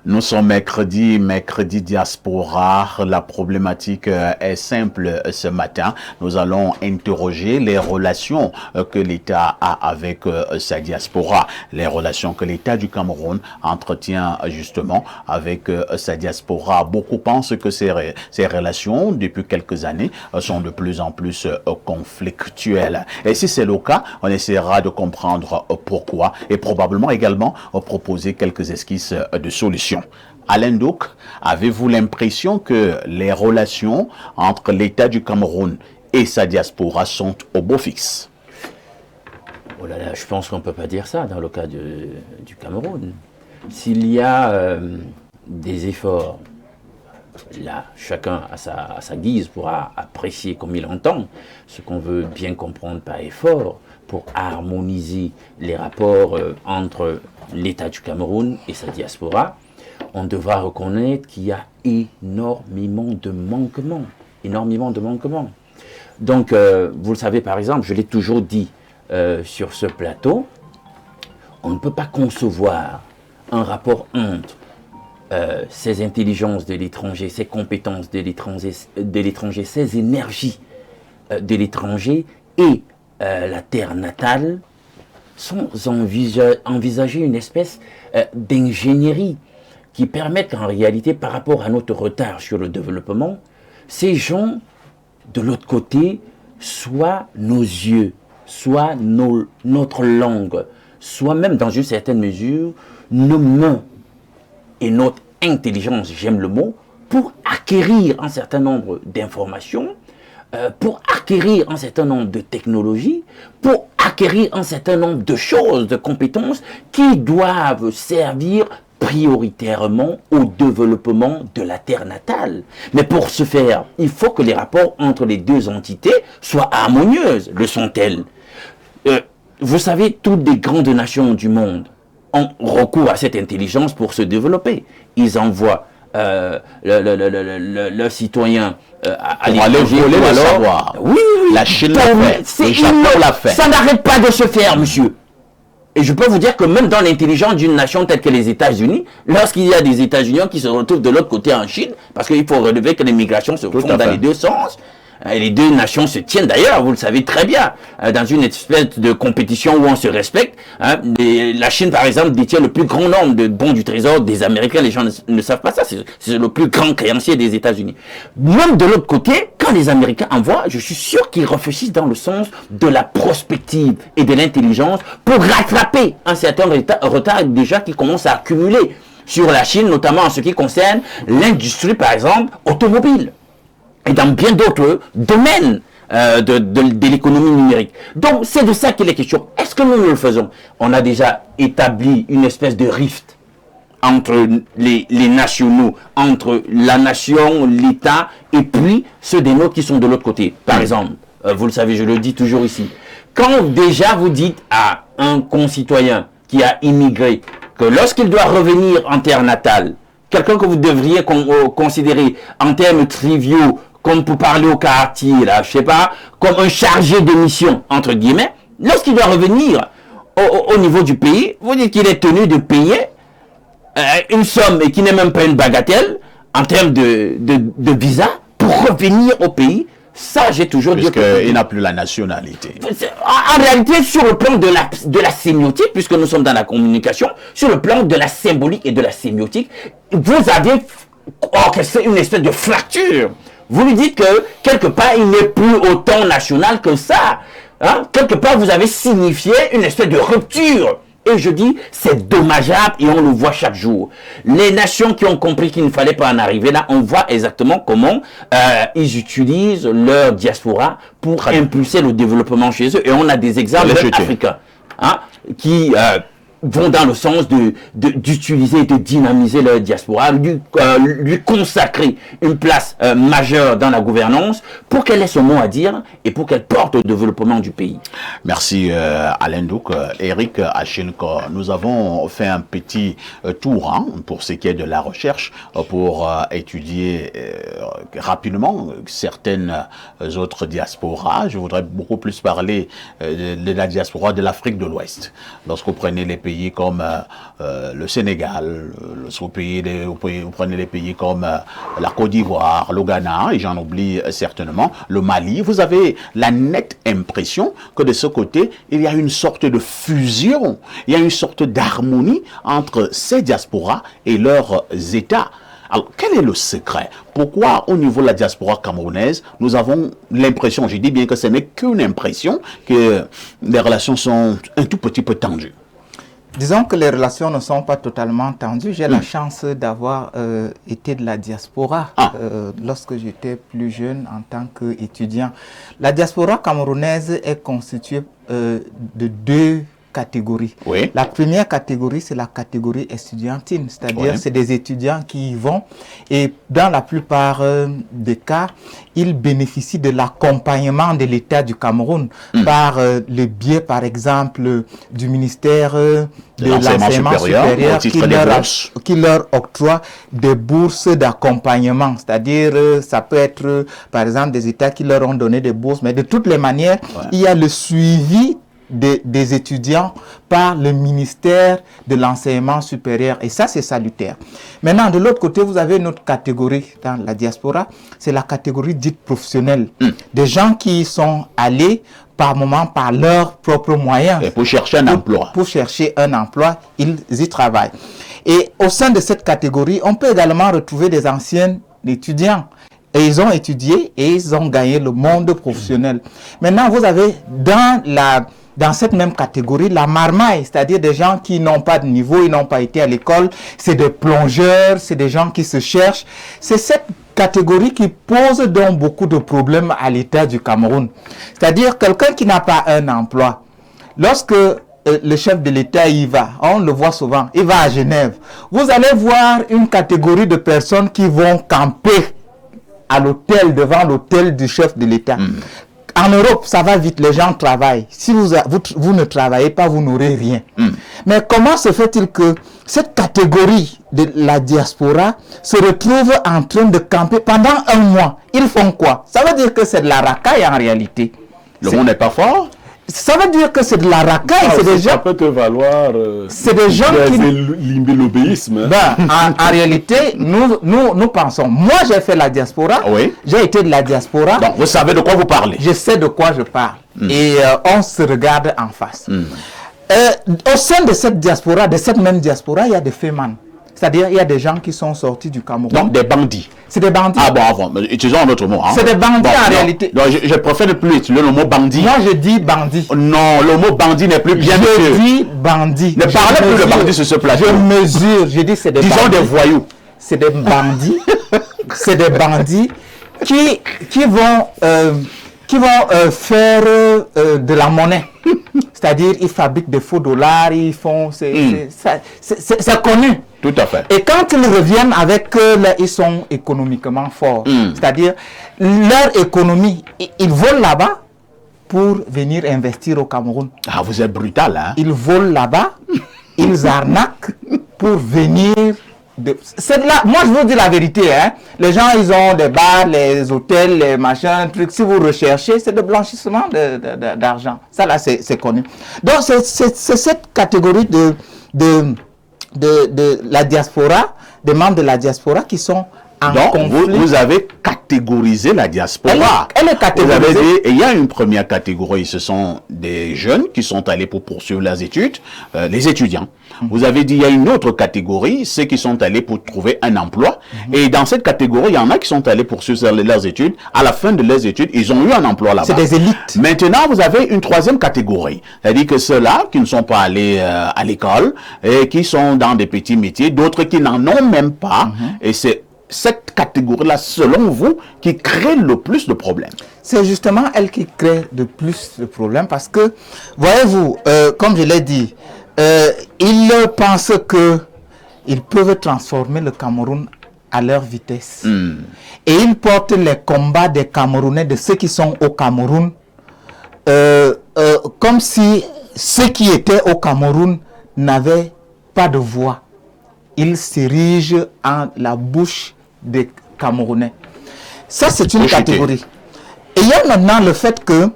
Nous sommes mercredi diaspora. La problématique est simple ce matin. Nous allons interroger les relations que l'État a avec sa diaspora, les relations que l'État du Cameroun entretient justement avec sa diaspora. Beaucoup pensent que ces relations, depuis quelques années, sont de plus en plus conflictuelles. Et si c'est le cas, on essaiera de comprendre pourquoi et probablement également proposer quelques esquisses de solutions. Alain Douk, avez-vous l'impression que les relations entre l'État du Cameroun et sa diaspora sont au beau fixe? Oh là là, je pense qu'on ne peut pas dire ça dans le cas du Cameroun. S'il y a des efforts, là, chacun à sa guise pourra apprécier comme il entend ce qu'on veut bien comprendre par effort pour harmoniser les rapports entre l'État du Cameroun et sa diaspora. On devra reconnaître qu'il y a énormément de manquements. Donc, vous le savez par exemple, je l'ai toujours dit sur ce plateau, on ne peut pas concevoir un rapport entre ces intelligences de l'étranger, ces compétences de l'étranger, ces énergies de l'étranger et la terre natale, sans envisager une espèce d'ingénierie qui permettent qu'en réalité, par rapport à notre retard sur le développement, ces gens, de l'autre côté, soient nos yeux, soit notre langue, soit même dans une certaine mesure, nos mains et notre intelligence, j'aime le mot, pour acquérir un certain nombre d'informations, pour acquérir un certain nombre de technologies, pour acquérir un certain nombre de choses, de compétences qui doivent servir prioritairement au développement de la terre natale. Mais pour ce faire, il faut que les rapports entre les deux entités soient harmonieuses. Le sont-elles? Vous savez, toutes les grandes nations du monde ont recours à cette intelligence pour se développer. Ils envoient leurs citoyens à l'étranger. Oui, la Chine l'a fait, le Japon l'a fait. Ça n'arrête pas de se faire, monsieur. Et je peux vous dire que même dans l'intelligence d'une nation telle que les États-Unis, lorsqu'il y a des États-Unis qui se retrouvent de l'autre côté en Chine, parce qu'il faut relever que les migrations se font dans les deux sens, et les deux nations se tiennent d'ailleurs, vous le savez très bien, dans une espèce de compétition où on se respecte. La Chine, par exemple, détient le plus grand nombre de bons du trésor des Américains. Les gens ne savent pas ça. C'est le plus grand créancier des États-Unis. Même de l'autre côté, quand les Américains envoient, je suis sûr qu'ils réfléchissent dans le sens de la prospective et de l'intelligence pour rattraper un certain retard déjà qui commence à accumuler sur la Chine, notamment en ce qui concerne l'industrie, par exemple, automobile. Et dans bien d'autres domaines de l'économie numérique. Donc, c'est de ça qu'il est question. Est-ce que nous le faisons? On a déjà établi une espèce de rift entre les nationaux, entre la nation, l'État, et puis ceux des nôtres qui sont de l'autre côté. Par exemple, vous le savez, je le dis toujours ici, quand déjà vous dites à un concitoyen qui a immigré que lorsqu'il doit revenir en terre natale, quelqu'un que vous devriez considérer en termes triviaux, comme pour parler au quartier, là, je sais pas, comme un chargé de mission, entre guillemets, lorsqu'il doit revenir au niveau du pays, vous dites qu'il est tenu de payer une somme et qui n'est même pas une bagatelle en termes de visa pour revenir au pays. Ça, j'ai toujours dit qu'il n'a plus la nationalité. En réalité, sur le plan de la sémiotique, puisque nous sommes dans la communication, sur le plan de la symbolique et de la sémiotique, vous avez orchestré une espèce de fracture. Vous lui dites que, quelque part, il n'est plus autant national que ça. Hein? Quelque part, vous avez signifié une espèce de rupture. Et je dis, c'est dommageable et on le voit chaque jour. Les nations qui ont compris qu'il ne fallait pas en arriver là, on voit exactement comment ils utilisent leur diaspora pour impulser le développement chez eux. Et on a des exemples africains qui vont dans le sens d'utiliser et de dynamiser leur diaspora, lui consacrer une place majeure dans la gouvernance pour qu'elle ait son mot à dire et pour qu'elle porte au développement du pays. Merci Alain Douk. Eric Achinko, nous avons fait un petit tour pour ce qui est de la recherche pour étudier rapidement certaines autres diasporas. Je voudrais beaucoup plus parler de la diaspora de l'Afrique de l'Ouest. Lorsque vous prenez les pays pays comme le Sénégal, vous prenez des pays comme la Côte d'Ivoire, le Ghana, et j'en oublie certainement, le Mali, vous avez la nette impression que de ce côté, il y a une sorte de fusion, il y a une sorte d'harmonie entre ces diasporas et leurs États. Alors, quel est le secret? Pourquoi, au niveau de la diaspora camerounaise, nous avons l'impression, je dis bien que ce n'est qu'une impression, que les relations sont un tout petit peu tendues? Disons que les relations ne sont pas totalement tendues. J'ai la chance d'avoir été de la diaspora lorsque j'étais plus jeune en tant qu'étudiant. La diaspora camerounaise est constituée de deux catégories. Oui. La première catégorie, c'est la catégorie estudiantine, c'est-à-dire c'est des étudiants qui y vont et dans la plupart des cas, ils bénéficient de l'accompagnement de l'État du Cameroun par le biais, par exemple, du ministère de l'enseignement supérieur qui leur octroie des bourses d'accompagnement, c'est-à-dire ça peut être par exemple des États qui leur ont donné des bourses, mais de toutes les manières, il y a le suivi des étudiants par le ministère de l'enseignement supérieur. Et ça, c'est salutaire. Maintenant, de l'autre côté, vous avez une autre catégorie dans la diaspora. C'est la catégorie dite professionnelle. Des gens qui sont allés par moment, par leurs propres moyens. Et pour chercher un emploi. Pour chercher un emploi, ils y travaillent. Et au sein de cette catégorie, on peut également retrouver des anciens étudiants. Et ils ont étudié et ils ont gagné le monde professionnel. Maintenant, vous avez dans cette même catégorie, la marmaille, c'est-à-dire des gens qui n'ont pas de niveau, ils n'ont pas été à l'école, c'est des plongeurs, c'est des gens qui se cherchent. C'est cette catégorie qui pose donc beaucoup de problèmes à l'État du Cameroun. C'est-à-dire quelqu'un qui n'a pas un emploi, lorsque le chef de l'État y va, on le voit souvent, il va à Genève, vous allez voir une catégorie de personnes qui vont camper à l'hôtel, devant l'hôtel du chef de l'État. En Europe, ça va vite, les gens travaillent. Si vous ne travaillez pas, vous n'aurez rien. Mais comment se fait-il que cette catégorie de la diaspora se retrouve en train de camper pendant un mois? Ils font quoi? Ça veut dire que c'est de la racaille en réalité. Le monde n'est pas fort? Ça veut dire que c'est de la racaille. C'est des gens. Ça peut te valoir. C'est des gens qui. L'obéisme. En réalité, nous pensons. Moi, j'ai fait la diaspora. Oui. J'ai été de la diaspora. Donc, vous savez de quoi vous parlez. Je sais de quoi je parle. Et on se regarde en face. Au sein de cette diaspora, de cette même diaspora, il y a des fémans. C'est-à-dire, il y a des gens qui sont sortis du Cameroun. Donc, des bandits. C'est des bandits. Ah bon, avant, utilisons un autre mot. Hein. C'est des bandits en réalité. Non, je préfère ne plus utiliser le mot bandit. Moi, je dis bandit. Non, le mot bandit n'est plus bien. Je dis bandit. Ne parlez plus de bandit sur ce plateau. Je mesure, je dis c'est des bandits. Disons des voyous. C'est des bandits. C'est des bandits qui vont faire de la monnaie. C'est-à-dire, ils fabriquent des faux dollars, ils font... C'est connu. Tout à fait. Et quand ils reviennent avec ils sont économiquement forts. C'est-à-dire, leur économie, ils volent là-bas pour venir investir au Cameroun. Ah, vous êtes brutal, hein? Ils volent là-bas, ils arnaquent pour venir... Moi, je vous dis la vérité. Hein. Les gens, ils ont des bars, les hôtels, les machins, trucs. Si vous recherchez, c'est de blanchissement d'argent. Ça, là, c'est connu. Donc, c'est cette catégorie de la diaspora, des membres de la diaspora qui sont en conflit. Vous avez catégorisé la diaspora. Elle est catégorisée. Vous avez dit, il y a une première catégorie, ce sont des jeunes qui sont allés pour poursuivre leurs études, les étudiants. Vous avez dit, il y a une autre catégorie, ceux qui sont allés pour trouver un emploi. Et dans cette catégorie, il y en a qui sont allés poursuivre leurs études. À la fin de leurs études, ils ont eu un emploi là-bas. C'est des élites. Maintenant, vous avez une troisième catégorie. C'est-à-dire que ceux-là qui ne sont pas allés à l'école et qui sont dans des petits métiers, d'autres qui n'en ont même pas. Et c'est cette catégorie-là, selon vous, qui crée le plus de problèmes? C'est justement elle qui crée le plus de problèmes parce que, voyez-vous, comme je l'ai dit, ils pensent qu'ils peuvent transformer le Cameroun à leur vitesse. Et ils portent les combats des Camerounais, de ceux qui sont au Cameroun, comme si ceux qui étaient au Cameroun n'avaient pas de voix. Ils s'érigent en la bouche des Camerounais. Ça, c'est une catégorie. Et il y a maintenant le fait que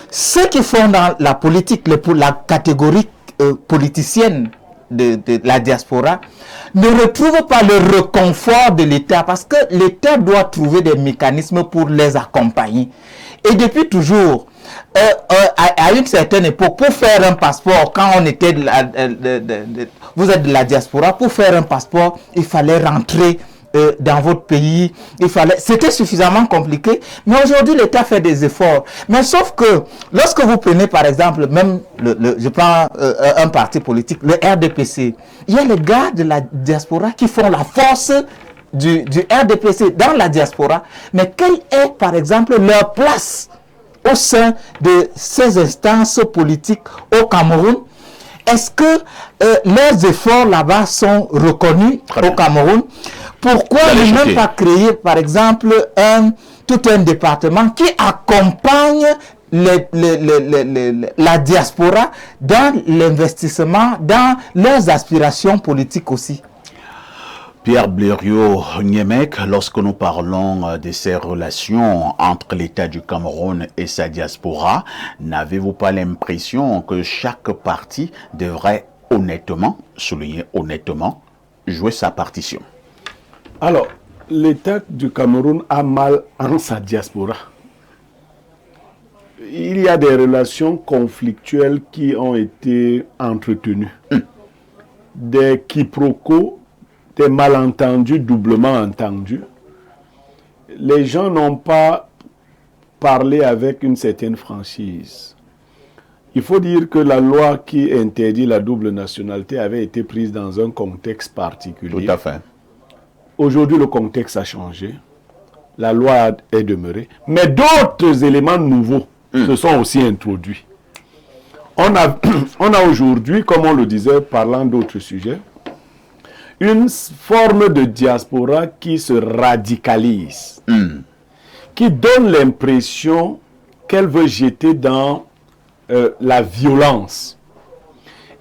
ceux qui font dans la politique, la catégorie politicienne, de la diaspora ne retrouvent pas le réconfort de l'État, parce que l'État doit trouver des mécanismes pour les accompagner. Et depuis toujours, à une certaine époque, pour faire un passeport, quand on était vous êtes de la diaspora, pour faire un passeport, il fallait rentrer dans votre pays, c'était suffisamment compliqué, mais aujourd'hui l'État fait des efforts. Mais sauf que lorsque vous prenez par exemple, même je prends un parti politique, le RDPC, il y a les gars de la diaspora qui font la force du RDPC dans la diaspora, mais quelle est par exemple leur place au sein de ces instances politiques au Cameroun? Est-ce que leurs efforts là-bas sont reconnus au Cameroun? Pourquoi ne même pas créer, par exemple, tout un département qui accompagne la diaspora dans l'investissement, dans leurs aspirations politiques aussi? Pierre Blériot-Niemek, lorsque nous parlons de ces relations entre l'État du Cameroun et sa diaspora, n'avez-vous pas l'impression que chaque parti devrait honnêtement, souligner honnêtement, jouer sa partition? Alors, l'État du Cameroun a mal en sa diaspora. Il y a des relations conflictuelles qui ont été entretenues. Des quiproquos, des malentendus doublement entendus. Les gens n'ont pas parlé avec une certaine franchise. Il faut dire que la loi qui interdit la double nationalité avait été prise dans un contexte particulier. Tout à fait. Aujourd'hui, le contexte a changé. La loi est demeurée. Mais d'autres éléments nouveaux se sont aussi introduits. On a aujourd'hui, comme on le disait, parlant d'autres sujets, une forme de diaspora qui se radicalise, qui donne l'impression qu'elle veut jeter dans la violence.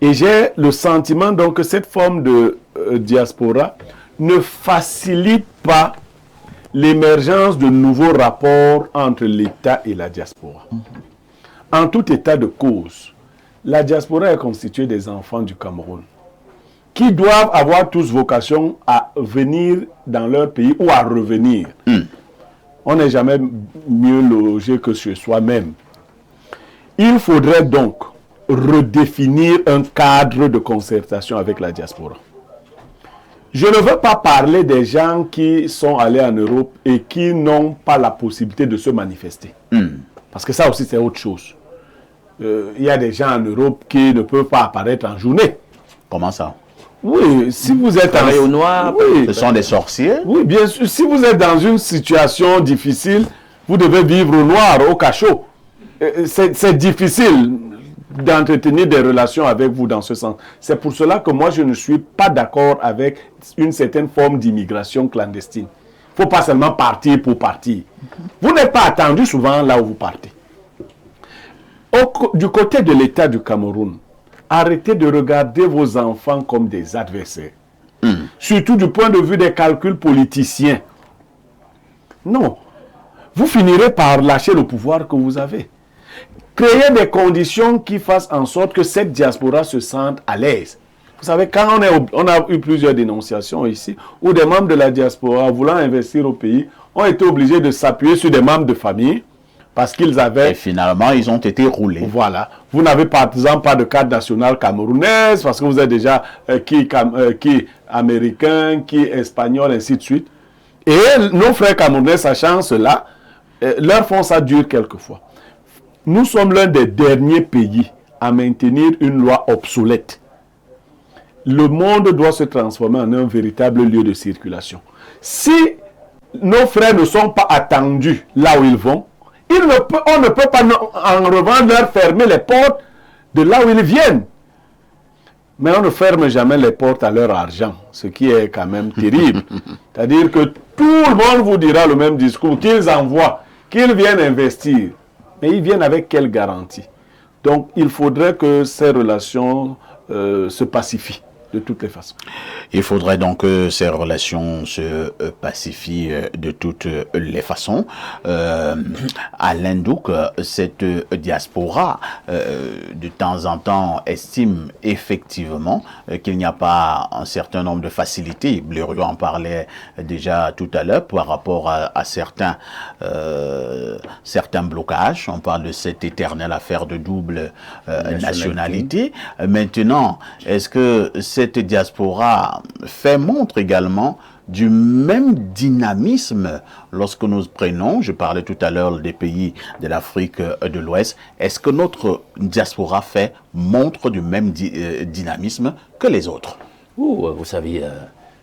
Et j'ai le sentiment donc que cette forme de diaspora ne facilite pas l'émergence de nouveaux rapports entre l'État et la diaspora. En tout état de cause, la diaspora est constituée des enfants du Cameroun, qui doivent avoir tous vocation à venir dans leur pays ou à revenir. On n'est jamais mieux logé que chez soi-même. Il faudrait donc redéfinir un cadre de concertation avec la diaspora. Je ne veux pas parler des gens qui sont allés en Europe et qui n'ont pas la possibilité de se manifester. Parce que ça aussi, c'est autre chose. Il y a des gens en Europe qui ne peuvent pas apparaître en journée. Comment ça? Oui, si vous êtes au noir, ce sont des sorciers? Oui, bien sûr. Si vous êtes dans une situation difficile, vous devez vivre au noir, au cachot. C'est difficile d'entretenir des relations avec vous dans ce sens. C'est pour cela que moi, je ne suis pas d'accord avec une certaine forme d'immigration clandestine. Il ne faut pas seulement partir pour partir. Vous n'êtes pas attendu souvent là où vous partez. Du côté de l'État du Cameroun, arrêtez de regarder vos enfants comme des adversaires. Surtout du point de vue des calculs politiciens. Non. Vous finirez par lâcher le pouvoir que vous avez. Créer des conditions qui fassent en sorte que cette diaspora se sente à l'aise. Vous savez, quand on a eu plusieurs dénonciations ici, où des membres de la diaspora voulant investir au pays ont été obligés de s'appuyer sur des membres de famille parce qu'ils avaient... Et finalement, ils ont été roulés. Voilà. Vous n'avez par exemple pas de carte nationale camerounaise parce que vous êtes déjà qui américain, qui espagnol, ainsi de suite. Et nos frères camerounais, sachant cela, leur font ça dur quelquefois. Nous sommes l'un des derniers pays à maintenir une loi obsolète. Le monde doit se transformer en un véritable lieu de circulation. Si nos frères ne sont pas attendus là où ils vont, on ne peut pas en revanche leur fermer les portes de là où ils viennent. Mais on ne ferme jamais les portes à leur argent, ce qui est quand même terrible. C'est-à-dire que tout le monde vous dira le même discours, qu'ils envoient, qu'ils viennent investir. Mais ils viennent avec quelle garantie? Donc, il faudrait que ces relations se pacifient. de toutes les façons. Il faudrait donc que ces relations se pacifient de toutes les façons. Alain Douc, cette diaspora, de temps en temps, estime effectivement qu'il n'y a pas un certain nombre de facilités. Blériot en parlait déjà tout à l'heure par rapport à certains blocages. On parle de cette éternelle affaire de double nationalité. Maintenant, est-ce que cette diaspora fait montre également du même dynamisme lorsque nous prenons, je parlais tout à l'heure des pays de l'Afrique de l'Ouest, est-ce que notre diaspora fait montre du même dynamisme que les autres? Vous savez,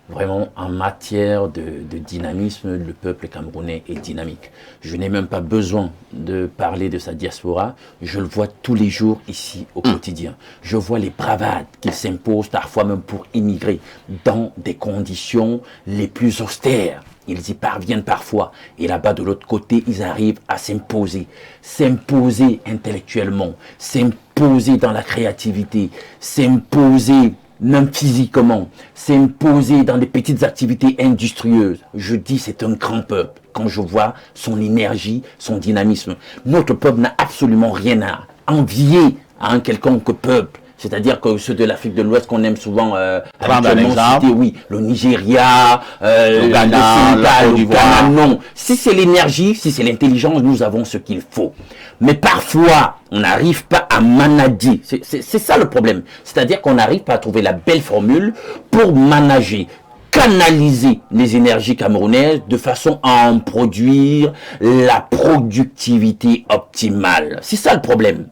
vraiment, en matière de dynamisme, le peuple camerounais est dynamique. Je n'ai même pas besoin de parler de sa diaspora. Je le vois tous les jours ici au quotidien. Je vois les bravades qu'ils s'imposent, parfois même pour immigrer, dans des conditions les plus austères. Ils y parviennent parfois. Et là-bas, de l'autre côté, ils arrivent à s'imposer. S'imposer intellectuellement, s'imposer dans la créativité, s'imposer même physiquement, s'imposer dans des petites activités industrieuses. Je dis c'est un grand peuple. Quand je vois son énergie, son dynamisme, notre peuple n'a absolument rien à envier à un quelconque peuple. C'est-à-dire que ceux de l'Afrique de l'Ouest qu'on aime souvent citer, oui, le Nigeria, le Ghana, le Ghana, non. Si c'est l'énergie, si c'est l'intelligence, nous avons ce qu'il faut. Mais parfois, on n'arrive pas à manager. C'est ça le problème. C'est-à-dire qu'on n'arrive pas à trouver la belle formule pour manager, canaliser les énergies camerounaises de façon à en produire la productivité optimale. C'est ça le problème.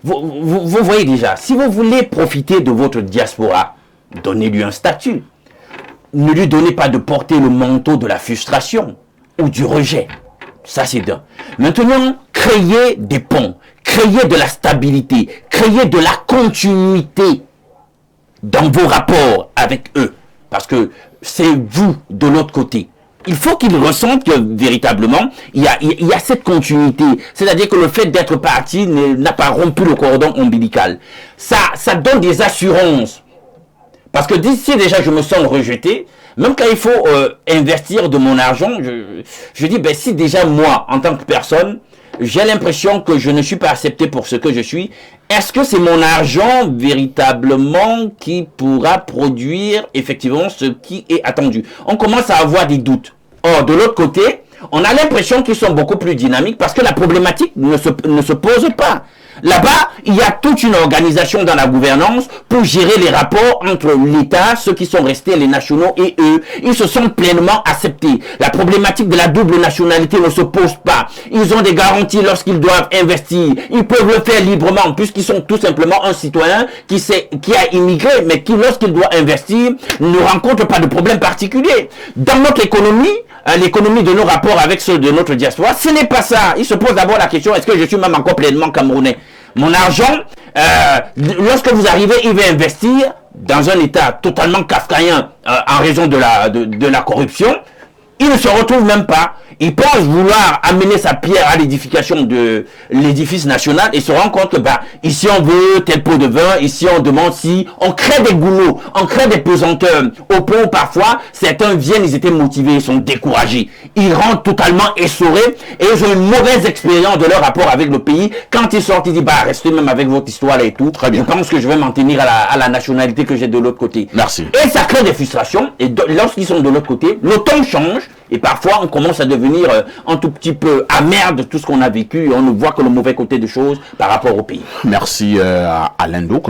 Vous voyez déjà, si vous voulez profiter de votre diaspora, donnez-lui un statut. Ne lui donnez pas de porter le manteau de la frustration ou du rejet. Ça, c'est d'un. Maintenant, créez des ponts, créez de la stabilité, créez de la continuité dans vos rapports avec eux. Parce que c'est vous de l'autre côté. Il faut qu'ils ressentent que véritablement, il y a cette continuité. C'est-à-dire que le fait d'être parti n'a pas rompu le cordon ombilical. Ça donne des assurances. Parce que d'ici déjà, je me sens rejeté. Même quand il faut investir de mon argent, je dis, ben, si déjà moi, en tant que personne, j'ai l'impression que je ne suis pas accepté pour ce que je suis, est-ce que c'est mon argent véritablement qui pourra produire effectivement ce qui est attendu? On commence à avoir des doutes. Or, de l'autre côté, on a l'impression qu'ils sont beaucoup plus dynamiques parce que la problématique ne se pose pas. Là-bas, il y a toute une organisation dans la gouvernance pour gérer les rapports entre l'État, ceux qui sont restés, les nationaux et eux. Ils se sont pleinement acceptés. La problématique de la double nationalité ne se pose pas. Ils ont des garanties lorsqu'ils doivent investir. Ils peuvent le faire librement puisqu'ils sont tout simplement un citoyen qui a immigré, mais qui, lorsqu'il doit investir, ne rencontre pas de problème particulier. Dans notre économie, l'économie de nos rapports avec ceux de notre diaspora, ce n'est pas ça. Il se pose d'abord la question, est-ce que je suis même encore pleinement camerounais? Mon argent, lorsque vous arrivez, il va investir dans un état totalement kafkaïen en raison de la corruption. Il ne se retrouve même pas. Il pense vouloir amener sa pierre à l'édification de l'édifice national et se rend compte que ici on veut tel pot de vin, ici on demande si, on crée des goulots, on crée des pesanteurs. Au point où parfois certains viennent, ils étaient motivés, ils sont découragés. Ils rentrent totalement essorés et ils ont une mauvaise expérience de leur rapport avec le pays. Quand ils sortent, ils disent restez même avec votre histoire là et tout. Très bien. Je pense que je vais m'en tenir à la nationalité que j'ai de l'autre côté. Merci. Et ça crée des frustrations et lorsqu'ils sont de l'autre côté, le ton change. Et parfois, on commence à devenir un tout petit peu amer de tout ce qu'on a vécu et on ne voit que le mauvais côté des choses par rapport au pays. Merci à Alain Douc.